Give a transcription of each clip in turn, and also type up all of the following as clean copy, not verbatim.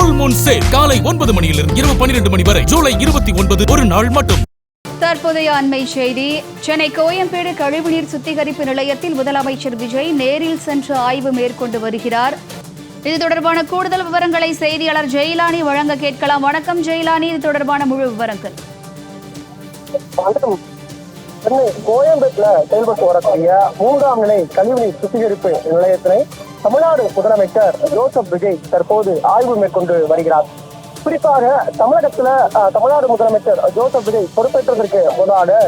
Full Moon sale காலை 9 மணியிலிருந்து இரவு 12 மணி வரை ஜூலை 29 ஒரு நாள் மட்டும். தற்போதைய அண்மை செய்தி. சென்னை கோயம்பேடு கழிவுநீர் சுத்திகரிப்பு நிலையத்தில் முதலமைச்சர் விஜய் நேரில் சென்று ஆய்வு மேற்கொண்டு வருகிறார். இது தொடர்பான கூடுதல் விவரங்களை செய்தியாளர் ஜெயலானி வழங்க கேட்கலாம். வணக்கம் ஜெயலானி, இது தொடர்பான முழு விவரங்கள். சென்னை கோயம்பேட்டில் செயல்பட்டு வரக்கூடிய 3ஆம் நிலை கழிவுநீர் சுத்திகரிப்பு நிலையத்தினை தமிழ்நாடு முதலமைச்சர் ஜோசப் விஜய் தற்போது ஆய்வு மேற்கொண்டு வருகிறார். குறிப்பாக தமிழ்நாடு முதலமைச்சர் ஜோசப் விஜய் பொறுப்பேற்றதற்கு முன்னாக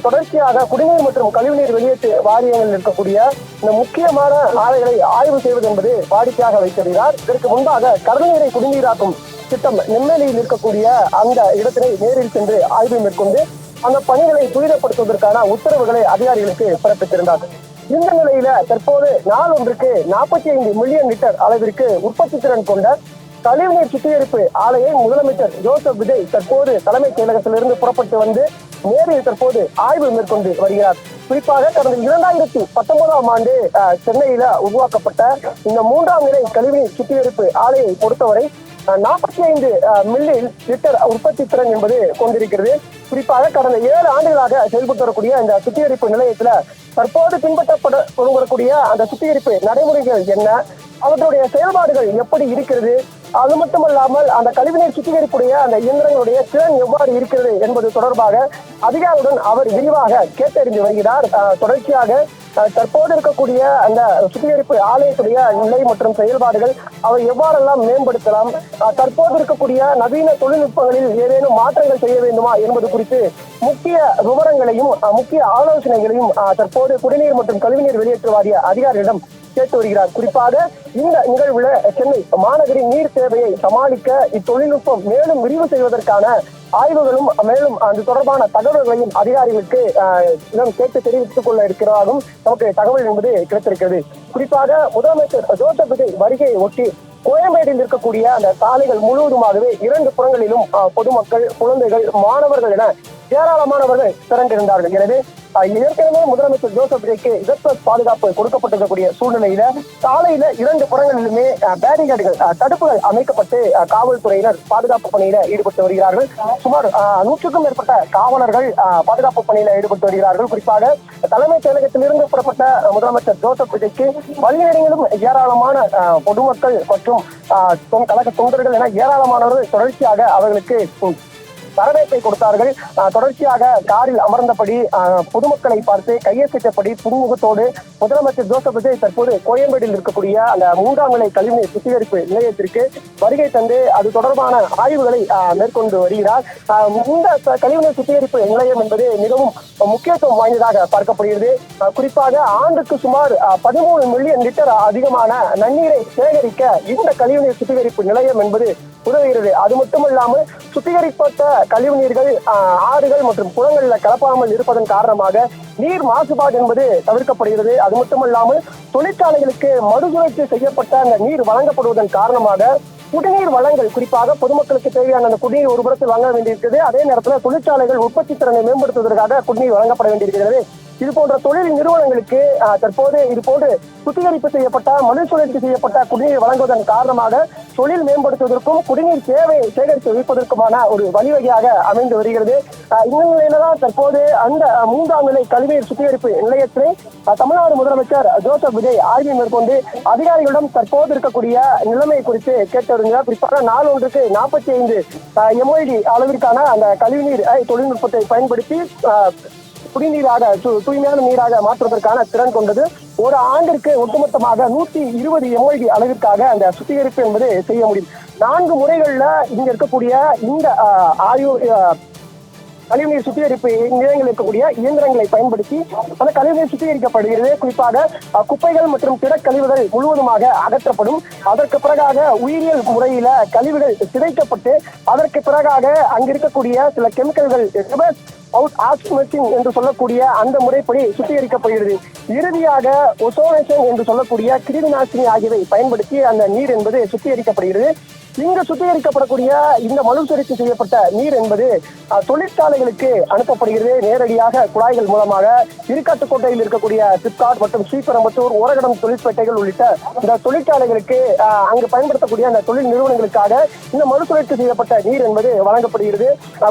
தொடர்ச்சியாக குடிநீர் மற்றும் கழிவுநீர் வெளியேற்று வாரியங்களில் இருக்கக்கூடிய இந்த முக்கியமான ஆலைகளை ஆய்வு செய்வது என்பது வாடிக்கையாக வைத்திருக்கிறார். இதற்கு முன்பாக கடல்நீரை குடிநீராக்கும் திட்டம் நெம்மேலியில் இருக்கக்கூடிய அந்த இடத்தினை நேரில் சென்று ஆய்வு மேற்கொண்டு அந்த பணிகளை துரிதப்படுத்துவதற்கான உத்தரவுகளை அதிகாரிகளுக்கு பிறப்பித்திருந்தார். இந்த நிலையில தற்போது நாள் ஒன்றுக்கு 45 மில்லியன் லிட்டர் அளவிற்கு உற்பத்தி திறன் கொண்ட கழிவுநீர் சுத்திகரிப்பு ஆலையை முதலமைச்சர் ஜோசப் விஜய் தற்போது தலைமைச் செயலகத்திலிருந்து புறப்பட்டு வந்து நேரில் தற்போது ஆய்வு மேற்கொண்டு வருகிறார். குறிப்பாக கடந்த 2019ஆம் ஆண்டு சென்னையில உருவாக்கப்பட்ட இந்த 3ஆம் நிலை கழிவுநீர் சுத்திகரிப்பு ஆலையை பொறுத்தவரை 45 மில்லியன் லிட்டர் உற்பத்தி திறன் என்பது கொண்டிருக்கிறது. குறிப்பாக கடந்த 7 ஆண்டுகளாக செயல்பட்டு வரக்கூடிய இந்த சுத்திகரிப்பு நிலையத்துல தற்போது பின்பற்றப்படக்கூடிய அந்த சுத்திகரிப்பு நடைமுறைகள் என்ன, அவர்களுடைய செயல்பாடுகள் எப்படி இருக்கிறது, அது மட்டுமல்லாமல் அந்த கழிவுநீர் சுத்திகரிப்புடைய அந்த இயந்திரங்களுடைய திறன் எவ்வாறு இருக்கிறது என்பது தொடர்பாக அதிகாரியுடன் அவர் விரிவாக கேட்டறிந்து வருகிறார். தொடர்ச்சியாக தற்போது இருக்கக்கூடிய அந்த சுத்திகரிப்பு ஆலயத்துடைய நிலை மற்றும் செயல்பாடுகள் அவை எவ்வாறெல்லாம் மேம்படுத்தலாம், தற்போது இருக்கக்கூடிய நவீன தொழில்நுட்பங்களில் ஏதேனும் மாற்றங்கள் செய்ய வேண்டுமா என்பது குறித்து முக்கிய விவரங்களையும் முக்கிய ஆலோசனைகளையும் தற்போது குடிநீர் மற்றும் கழிவுநீர் வெளியேற்று வாரிய அதிகாரிகளிடம் கேட்டு வருகிறார். குறிப்பாக இந்த நிகழ்வுல சென்னை மாநகரின் நீர் தேவையை சமாளிக்க இத்தொழில்நுட்பம் மேலும் விரிவு செய்வதற்கான ஆய்வுகளும் மேலும் அது தொடர்பான தகவல்களையும் அதிகாரிகளுக்கு கேட்டு தெரிவித்துக் கொள்ள இருக்கிறதாகவும் நமக்கு தகவல் என்பது கிடைத்திருக்கிறது. குறிப்பாக முதலமைச்சர் ஜோசப் விஜய் வருகையை ஒட்டி கோயம்பேட்டில் இருக்கக்கூடிய அந்த சாலைகள் முழுவதுமாகவே 2 புறங்களிலும் பொதுமக்கள், குழந்தைகள், மாணவர்கள் என ஏராளமானவர்கள் திரண்டிருந்தார்கள். எனவே ஏற்கனவே முதலமைச்சர் ஜோசப் விஜய்க்கு Z+ பாதுகாப்பு கொடுக்கப்பட்டிருக்கக்கூடிய சூழ்நிலையில சாலையில 2 புறங்களிலுமே பேரிகேடுகள், தடுப்புகள் அமைக்கப்பட்டு காவல்துறையினர் பாதுகாப்பு பணியில ஈடுபட்டு வருகிறார்கள். சுமார் 100க்கும் மேற்பட்ட காவலர்கள் பாதுகாப்பு பணியில ஈடுபட்டு வருகிறார்கள். குறிப்பாக தலைமைச் செயலகத்திலிருந்து புறப்பட்ட முதலமைச்சர் ஜோசப் விஜய்க்கு வழிநெடுங்கிலும் ஏராளமான பொதுமக்கள் மற்றும் கழக தொண்டர்கள் என ஏராளமானவர்கள் தொடர்ச்சியாக அவர்களுக்கு வரவேற்பை கொடுத்தார்கள். தொடர்ச்சியாக காரில் அமர்ந்தபடி பொதுமக்களை பார்த்து கையசைத்தபடி புன்முகத்தோடு முதலமைச்சர் ஜோசப் விஜய் தற்போது கோயம்பேடில் இருக்கக்கூடிய அந்த 3ஆம் நிலை கழிவுநீர் சுத்திகரிப்பு நிலையத்திற்கு வருகை தந்து அது தொடர்பான ஆய்வுகளை மேற்கொண்டு வருகிறார். இந்த கழிவுநீர் சுத்திகரிப்பு நிலையம் என்பது மிகவும் முக்கியத்துவம் வாய்ந்ததாக பார்க்கப்படுகிறது. குறிப்பாக ஆண்டுக்கு சுமார் 13 மில்லியன் லிட்டர் அதிகமான நன்னீரை சேகரிக்க இந்த கழிவுநீர் சுத்திகரிப்பு நிலையம் என்பது உதவுகிறது. அது மட்டுமல்லாமல் சுத்திகரிக்கப்பட்ட கழிவுநீர்கள் ஆறுகள் மற்றும் குளங்களில் கலப்பாமல் இருப்பதன் காரணமாக நீர் மாசுபாடு என்பது தவிர்க்கப்படுகிறது. அது மட்டுமல்லாமல் தொழிற்சாலைகளுக்கு மறுசுழற்சி செய்யப்பட்ட அந்த நீர் வழங்கப்படுவதன் காரணமாக குடிநீர் வளங்கள், குறிப்பாக பொதுமக்களுக்கு தேவையான அந்த குடிநீர் ஒரு புறத்தில் வழங்க வேண்டியிருக்கிறது. அதே நேரத்தில் தொழிற்சாலைகள் உற்பத்தி திறனை மேம்படுத்துவதற்காக குடிநீர் வழங்கப்பட வேண்டியிருக்கிறது. இது போன்ற தொழில் நிறுவனங்களுக்கு தற்போது இதுபோன்று சுத்திகரிப்பு செய்யப்பட்ட மறுசுழற்சி செய்யப்பட்ட குடிநீர் வழங்குவதன் காரணமாக தொழில் மேம்படுத்துவதற்கும் குடிநீர் தேவையை சேகரித்து வைப்பதற்குமான ஒரு வழிவகையாக அமைந்து வருகிறது. இந்த நிலையில்தான் தற்போது அந்த 3ஆம் நிலை கழிவுநீர் சுத்திகரிப்பு நிலையத்தினை தமிழ்நாடு முதலமைச்சர் ஜோசப் விஜய் ஆய்வு மேற்கொண்டு அதிகாரிகளிடம் தற்போது இருக்கக்கூடிய நிலைமை குறித்து கேட்டு வருகிறார். குறிப்பாக நாள் ஒன்றுக்கு 45 MID அளவிற்கான அந்த கழிவுநீர் தொழில்நுட்பத்தை பயன்படுத்தி குடிநீராக தூய்மையான நீராக மாற்றுவதற்கான திறன் கொண்டது. ஒரு ஆண்டிற்கு ஒட்டுமொத்தமாக 120 MID அளவிற்காக அந்த சுத்திகரிப்பு என்பது செய்ய முடியும். 4 முறைகள்ல இங்க இருக்கக்கூடிய இந்த கழிவுநீர் சுத்திகரிப்பு நிலையங்கள் இருக்கக்கூடிய இயந்திரங்களை பயன்படுத்தி அந்த கழிவுநீர் சுத்திகரிக்கப்படுகிறது. குறிப்பாக குப்பைகள் மற்றும் பிற கழிவுகள் முழுவதுமாக அகற்றப்படும். அதற்கு பிறகாக உயிரியல் முறையில கழிவுகள் சிதைக்கப்பட்டு அதற்கு பிறகாக அங்கிருக்கக்கூடிய சில கெமிக்கல்கள் அவுட் ஆஸ்மெட்டின் என்று சொல்லக்கூடிய அந்த முறைப்படி சுத்திகரிக்கப்படுகிறது. இறுதியாக ஒசோனேஷன் என்று சொல்லக்கூடிய கிருமி நாசினி ஆகியவை பயன்படுத்தி அந்த நீர் என்பது சுத்திகரிக்கப்படுகிறது. இங்கு சுத்திகரிக்கப்படக்கூடிய இந்த மறுசுழற்சி செய்யப்பட்ட நீர் என்பது தொழிற்சாலைகளுக்கு அனுப்பப்படுகிறது. நேரடியாக குழாய்கள் மூலமாக இருக்காட்டுக்கோட்டையில் இருக்கக்கூடிய சிப்காட் மற்றும் ஸ்ரீபெரும்புத்தூர், ஓரகடம் தொழிற்பேட்டைகள் உள்ளிட்ட இந்த தொழிற்சாலைகளுக்கு அங்கு பயன்படுத்தக்கூடிய அந்த தொழில் நிறுவனங்களுக்காக இந்த மறுசுழற்சி செய்யப்பட்ட நீர் என்பது வழங்கப்படுகிறது.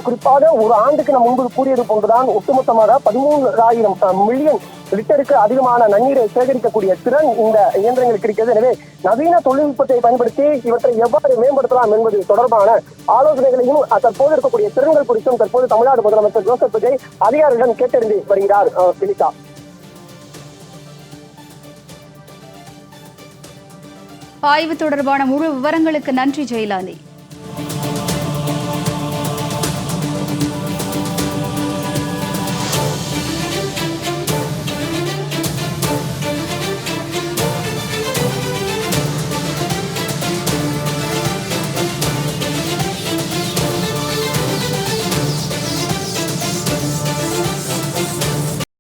குறிப்பாக ஒரு ஆண்டுக்கு நாம் முன்பு கூறியது போன்றுதான் ஒட்டுமொத்தமாக 13,000 மில்லியன் லிட்டருக்கு அதிகமான நன்னீரை சேகரிக்கக்கூடிய திறன் இந்த இயந்திரங்களுக்கு இருக்கிறது. எனவே நவீன தொழில்நுட்பத்தை பயன்படுத்தி இவற்றை எவ்வாறு மேம்படுத்தலாம் என்பது தொடர்பான ஆலோசனைகளையும் தற்போது இருக்கக்கூடிய திறன்கள் குறித்தும் தற்போது தமிழ்நாடு முதலமைச்சர் ஜோசப் விஜய் அதிகாரிகளிடம் கேட்டறிந்து வருகிறார். வினிதா, ஆய்வு தொடர்பான முழு விவரங்களுக்கு நன்றி ஜெயலானி.